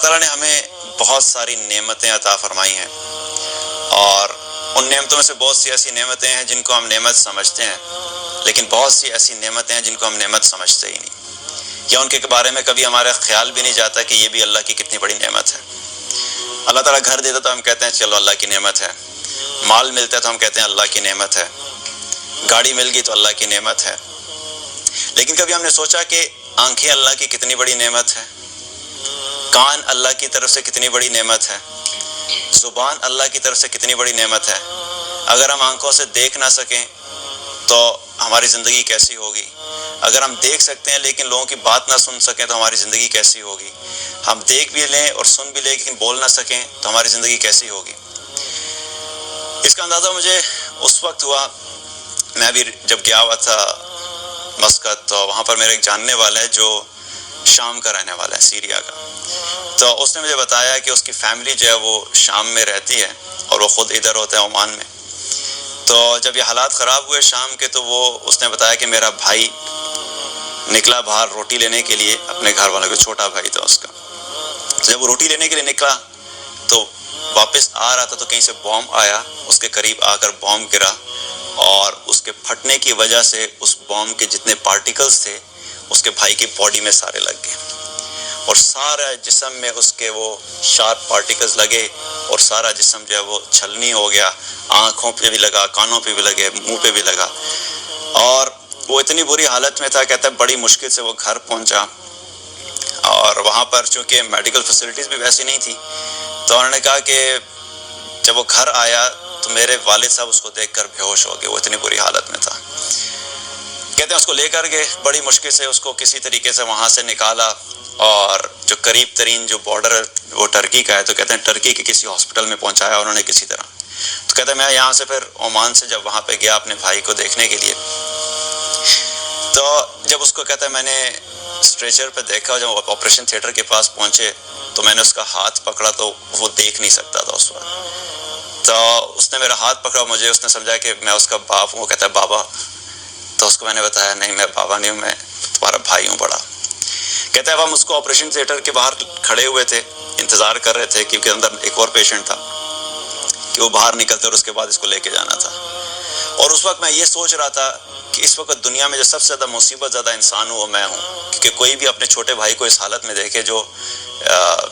تعالیٰ نے ہمیں بہت ساری نعمتیں عطا فرمائی ہیں، اور ان نعمتوں میں سے بہت سی ایسی نعمتیں ہیں جن کو ہم نعمت سمجھتے ہیں، لیکن بہت سی ایسی نعمتیں ہیں جن کو ہم نعمت سمجھتے ہی نہیں، یا ان کے بارے میں کبھی ہمارا خیال بھی نہیں جاتا کہ یہ بھی اللہ کی کتنی بڑی نعمت ہے۔ اللہ تعالیٰ گھر دیتا تو ہم کہتے ہیں چلو اللہ کی نعمت ہے، مال ملتا ہے تو ہم کہتے ہیں اللہ کی نعمت ہے، گاڑی مل گئی تو اللہ کی نعمت ہے، لیکن کبھی ہم نے سوچا کہ آنکھیں اللہ کی کتنی بڑی نعمت ہے، کان اللہ کی طرف سے کتنی بڑی نعمت ہے، زبان اللہ کی طرف سے کتنی بڑی نعمت ہے۔ اگر ہم آنکھوں سے دیکھ نہ سکیں تو ہماری زندگی کیسی ہوگی؟ اگر ہم دیکھ سکتے ہیں لیکن لوگوں کی بات نہ سن سکیں تو ہماری زندگی کیسی ہوگی؟ ہم دیکھ بھی لیں اور سن بھی لیں لیکن بول نہ سکیں تو ہماری زندگی کیسی ہوگی؟ اس کا اندازہ مجھے اس وقت ہوا، میں بھی جب گیا ہوا تھا مسقط، تو وہاں پر میرے ایک جاننے والا ہے جو شام کا رہنے والا ہے، سیریا کا، تو اس نے مجھے بتایا کہ اس کی فیملی جو ہے وہ شام میں رہتی ہے اور وہ خود ادھر ہوتا ہے عمان میں۔ تو جب یہ حالات خراب ہوئے شام کے، تو اس نے بتایا کہ میرا بھائی نکلا باہر روٹی لینے کے لیے اپنے گھر والوں کو، چھوٹا بھائی تھا اس کا۔ جب وہ روٹی لینے کے لیے نکلا تو واپس آ رہا تھا تو کہیں سے بوم آیا، اس کے قریب آ کر بوم گرا، اور اس کے پھٹنے کی وجہ سے اس بوم کے جتنے پارٹیکلز تھے اس کے بھائی کی باڈی میں سارے لگ گئے، اور سارا جسم میں اس کے وہ شارپ پارٹیکلز لگے، اور سارا جسم جو ہے وہ چھلنی ہو گیا، آنکھوں پہ بھی لگا، کانوں پہ بھی لگے، منہ پہ بھی لگا، اور وہ اتنی بری حالت میں تھا، کہتا ہے بڑی مشکل سے وہ گھر پہنچا، اور وہاں پر چونکہ میڈیکل فیسلٹیز بھی ویسی نہیں تھی، تو انہوں نے کہا کہ جب وہ گھر آیا تو میرے والد صاحب اس کو دیکھ کر بے ہوش ہو گئے، وہ اتنی بری حالت میں تھا۔ کہتے ہیں اس کو لے کر گئے، بڑی مشکل سے اس کو کسی طریقے سے وہاں سے نکالا، اور جو قریب ترین جو بارڈر ہے وہ ٹرکی کا ہے، تو کہتے ہیں ٹرکی کے کسی ہاسپٹل میں پہنچایا انہوں نے کسی طرح۔ تو کہتے ہیں میں یہاں سے پھر عمان سے جب وہاں پہ گیا اپنے بھائی کو دیکھنے کے لیے، تو جب اس کو کہتا ہے میں نے اسٹریچر پہ دیکھا، جب آپریشن تھیٹر کے پاس پہنچے تو میں نے اس کا ہاتھ پکڑا تو وہ دیکھ نہیں سکتا تھا اس وقت، تو اس نے میرا ہاتھ پکڑا، مجھے اس نے سمجھا کہ میں اس کا باپ ہوں، وہ کہتا ہے بابا، تو اس کو میں نے بتایا نہیں میں بابا نہیں ہوں، میں تمہارا بھائی ہوں بڑا۔ کہتا ہے اب ہم اس کو آپریشن تھیٹر کے باہر کھڑے ہوئے تھے، انتظار کر رہے تھے کیونکہ اندر ایک اور پیشنٹ تھا کہ وہ باہر نکلتے اور اس کے بعد اس کو لے کے جانا تھا، اور اس وقت میں یہ سوچ رہا تھا کہ اس وقت دنیا میں جو سب سے زیادہ مصیبت زدہ انسان ہوں وہ میں ہوں، کیونکہ کوئی بھی اپنے چھوٹے بھائی کو اس حالت میں دیکھے جو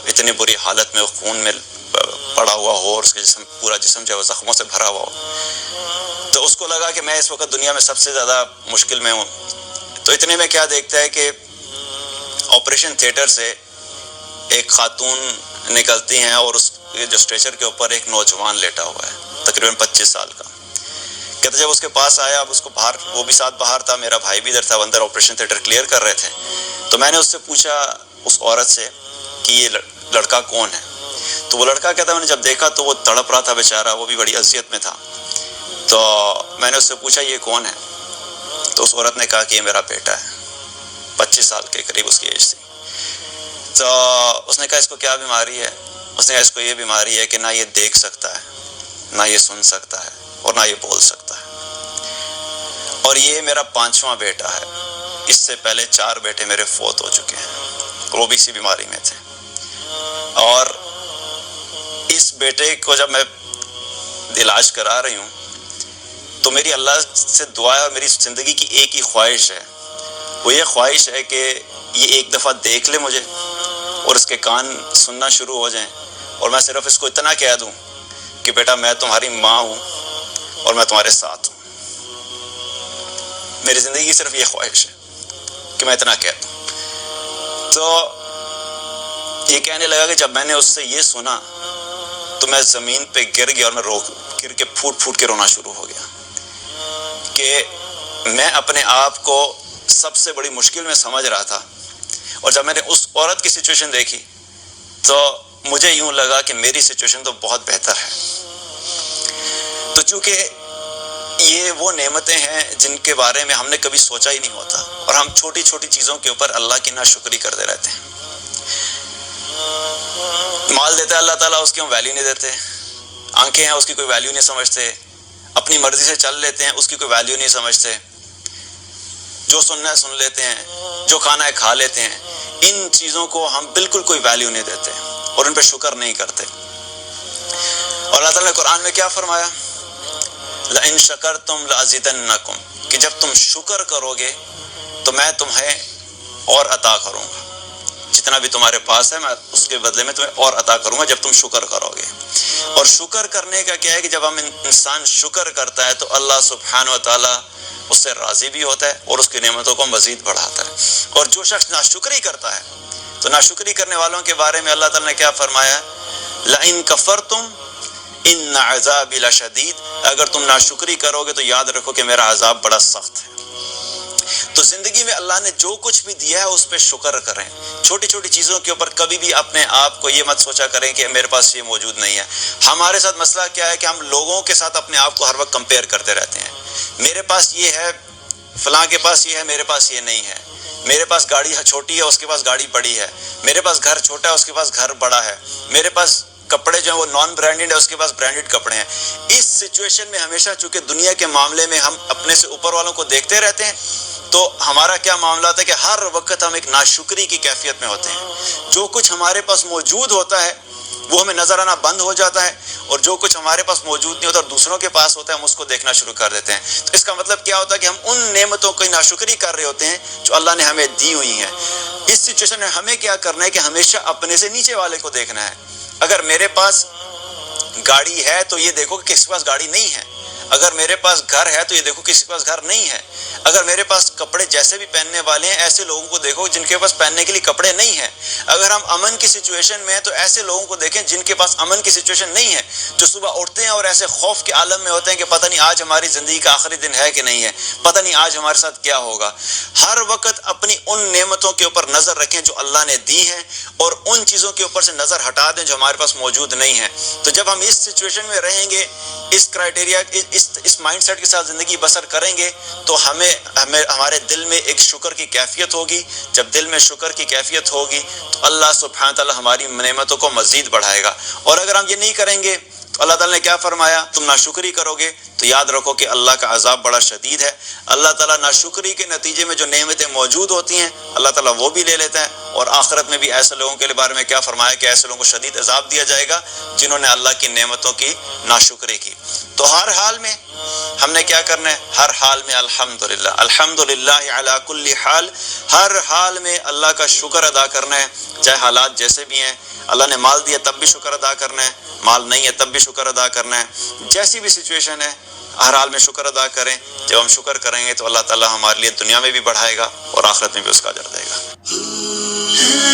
اتنی بری حالت میں خون میں پڑا ہوا ہو اور اس کے جسم پورا جسم جو ہے وہ زخموں سے بھرا ہوا ہو، تو اس کو لگا کہ میں اس وقت دنیا میں سب سے زیادہ مشکل میں ہوں۔ تو اتنے میں کیا دیکھتا ہے کہ آپریشن تھیٹر سے ایک خاتون نکلتی ہیں اور اس جو اسٹریچر کے اوپر ایک نوجوان لیٹا ہوا ہے تقریباً 25 سال کا۔ کہتے جب اس کے پاس آیا، اب اس کو باہر، وہ بھی ساتھ باہر تھا، میرا بھائی بھی ادھر تھا، وہ اندر آپریشن تھیٹر کلیئر کر رہے تھے، تو میں نے اس سے پوچھا اس عورت سے کہ یہ لڑکا کون ہے؟ تو وہ لڑکا کہتا میں نے جب دیکھا تو وہ تڑپ رہا تھا بیچارہ، وہ بھی بڑی اذیت میں تھا، تو میں نے اس سے پوچھا یہ کون ہے؟ تو اس عورت نے کہا کہ یہ میرا بیٹا ہے، 25 سال کے قریب اس کی ایج تھی۔ تو اس نے کہا اس کو کیا بیماری ہے؟ اس نے کہا اس کو یہ بیماری ہے کہ نہ یہ دیکھ سکتا ہے، نہ یہ سن سکتا ہے، اور نہ یہ بول سکتا ہے، اور یہ میرا 5واں بیٹا ہے، اس سے پہلے 4 بیٹے میرے فوت ہو چکے ہیں اور وہ بھی اسی بیماری میں تھے، اور اس بیٹے کو جب میں علاج کرا رہی ہوں تو میری اللہ سے دعا ہے اور میری زندگی کی ایک ہی خواہش ہے، وہ یہ خواہش ہے کہ یہ ایک دفعہ دیکھ لے مجھے اور اس کے کان سننا شروع ہو جائیں، اور میں صرف اس کو اتنا کہہ دوں کہ بیٹا میں تمہاری ماں ہوں اور میں تمہارے ساتھ ہوں۔ میری زندگی کی صرف یہ خواہش ہے کہ میں اتنا کہہ دوں۔ تو یہ کہنے لگا کہ جب میں نے اس سے یہ سنا تو میں زمین پہ گر گیا اور میں گر کے پھوٹ کے رونا شروع ہو گیا کہ میں اپنے آپ کو سب سے بڑی مشکل میں سمجھ رہا تھا، اور جب میں نے اس عورت کی سچویشن دیکھی تو مجھے یوں لگا کہ میری سچویشن تو بہت بہتر ہے۔ تو چونکہ یہ وہ نعمتیں ہیں جن کے بارے میں ہم نے کبھی سوچا ہی نہیں ہوتا، اور ہم چھوٹی چھوٹی چیزوں کے اوپر اللہ کی ناشکری کرتے رہتے ہیں۔ مال دیتا ہے اللہ تعالیٰ، اس کی ہم ویلیو نہیں دیتے، آنکھیں ہیں اس کی کوئی ویلیو نہیں سمجھتے، اپنی مرضی سے چل لیتے ہیں اس کی کوئی ویلیو نہیں سمجھتے، جو سننا ہے سن لیتے ہیں، جو کھانا ہے کھا لیتے ہیں، ان چیزوں کو ہم بالکل کوئی ویلیو نہیں دیتے۔ اور ان پہ شکر نہیں کرتے. اور اللہ تعالیٰ نے قرآن میں کیا فرمایا؟ لَإِن شَكَرْتُمْ لَأَزِيدَنَّكُمْ، کہ جب تم شکر کرو گے تو میں تمہیں اور عطا کروں گا، جتنا بھی تمہارے پاس ہے میں اس کے بدلے میں تمہیں اور عطا کروں گا جب تم شکر کرو گے. اور شکر کرنے کا کیا ہے کہ جب ہم انسان شکر کرتا ہے تو اللہ سبحانہ و تعالیٰ اس سے راضی بھی ہوتا ہے اور اس کی نعمتوں کو مزید بڑھاتا ہے. اور جو شخص ناشکری کرتا ہے تو ناشکری کرنے والوں کے بارے میں اللہ تعالیٰ نے کیا فرمایا؟ لَإِن كَفَرْتُمْ إِنَّ عَذَابِي لَشَدِيدٌ، اگر تم ناشکری کرو گے تو یاد رکھو کہ میرا عذاب بڑا سخت ہے. تو زندگی میں اللہ نے جو کچھ بھی دیا ہے اس پہ شکر کریں. چھوٹی چھوٹی چیزوں کے اوپر کبھی بھی اپنے آپ کو یہ مت سوچا کریں کہ میرے پاس یہ موجود نہیں ہے. ہمارے ساتھ مسئلہ کیا ہے کہ ہم لوگوں کے ساتھ اپنے آپ کو ہر وقت کمپیئر کرتے رہتے ہیں. میرے پاس یہ ہے، فلاں کے پاس یہ ہے، میرے پاس یہ نہیں ہے. میرے پاس گاڑی چھوٹی ہے، اس کے پاس گاڑی بڑی ہے. میرے پاس گھر چھوٹا ہے، اس کے پاس گھر بڑا ہے. میرے پاس کپڑے جو ہیں وہ نان برانڈڈ ہے، اس کے پاس برانڈڈ کپڑے ہیں. اس سچویشن میں ہمیشہ چونکہ دنیا کے معاملے میں ہم اپنے سے اوپر والوں کو دیکھتے رہتے ہیں تو ہمارا کیا معاملات ہے کہ ہر وقت ہم ایک ناشکری کی کیفیت میں ہوتے ہیں. جو کچھ ہمارے پاس موجود ہوتا ہے وہ ہمیں نظر آنا بند ہو جاتا ہے، اور جو کچھ ہمارے پاس موجود نہیں ہوتا اور دوسروں کے پاس ہوتا ہے ہم اس کو دیکھنا شروع کر دیتے ہیں. تو اس کا مطلب کیا ہوتا ہے کہ ہم ان نعمتوں کی ناشکری کر رہے ہوتے ہیں جو اللہ نے ہمیں دی ہوئی ہیں. اس سچویشن میں ہمیں کیا کرنا ہے کہ ہمیشہ اپنے سے نیچے والے کو دیکھنا ہے. اگر میرے پاس گاڑی ہے تو یہ دیکھو کہ کسی کے پاس گاڑی نہیں ہے. اگر میرے پاس گھر ہے تو یہ دیکھو کسی کے پاس گھر نہیں ہے. اگر میرے پاس کپڑے جیسے بھی پہننے والے ہیں ایسے لوگوں کو دیکھو جن کے پاس پہننے کے لیے کپڑے نہیں ہیں. اگر ہم امن کی سچویشن میں ہیں تو ایسے لوگوں کو دیکھیں جن کے پاس امن کی سچویشن نہیں ہے، جو صبح اٹھتے ہیں اور ایسے خوف کے عالم میں ہوتے ہیں کہ پتہ نہیں آج ہماری زندگی کا آخری دن ہے کہ نہیں ہے، پتہ نہیں آج ہمارے ساتھ کیا ہوگا. ہر وقت اپنی ان نعمتوں کے اوپر نظر رکھیں جو اللہ نے دی ہیں، اور ان چیزوں کے اوپر سے نظر ہٹا دیں جو ہمارے پاس موجود نہیں ہیں. تو جب ہم اس سچویشن میں رہیں گے، اس کرائٹیریا اس مائنڈ سیٹ کے ساتھ زندگی بسر کریں گے تو ہمارے دل میں ایک شکر کی کیفیت ہوگی. جب دل میں شکر کی کیفیت ہوگی تو اللہ سبحانہ تعالیٰ ہماری نعمتوں کو مزید بڑھائے گا. اور اگر ہم یہ نہیں کریں گے تو اللہ تعالیٰ نے کیا فرمایا؟ تم ناشکری کرو گے تو یاد رکھو کہ اللہ کا عذاب بڑا شدید ہے. اللہ تعالیٰ ناشکری کے نتیجے میں جو نعمتیں موجود ہوتی ہیں اللہ تعالیٰ وہ بھی لے لیتا ہے. اور آخرت میں بھی ایسے لوگوں کے بارے میں کیا فرمایا کہ ایسے لوگوں کو شدید عذاب دیا جائے گا جنہوں نے اللہ کی نعمتوں کی ناشکری کی. تو ہر حال میں ہم نے کیا کرنا ہے؟ ہر حال میں الحمدللہ، الحمدللہ علی کل حال، ہر حال میں اللہ کا شکر ادا کرنا ہے، چاہے حالات جیسے بھی ہیں. اللہ نے مال دیا تب بھی شکر ادا کرنا ہے، مال نہیں ہے تب بھی شکر ادا کرنا ہے. جیسی بھی سچویشن ہے ہر حال میں شکر ادا کریں. جب ہم شکر کریں گے تو اللہ تعالیٰ ہمارے لیے دنیا میں بھی بڑھائے گا اور آخرت میں بھی اس کا اجر دے گا.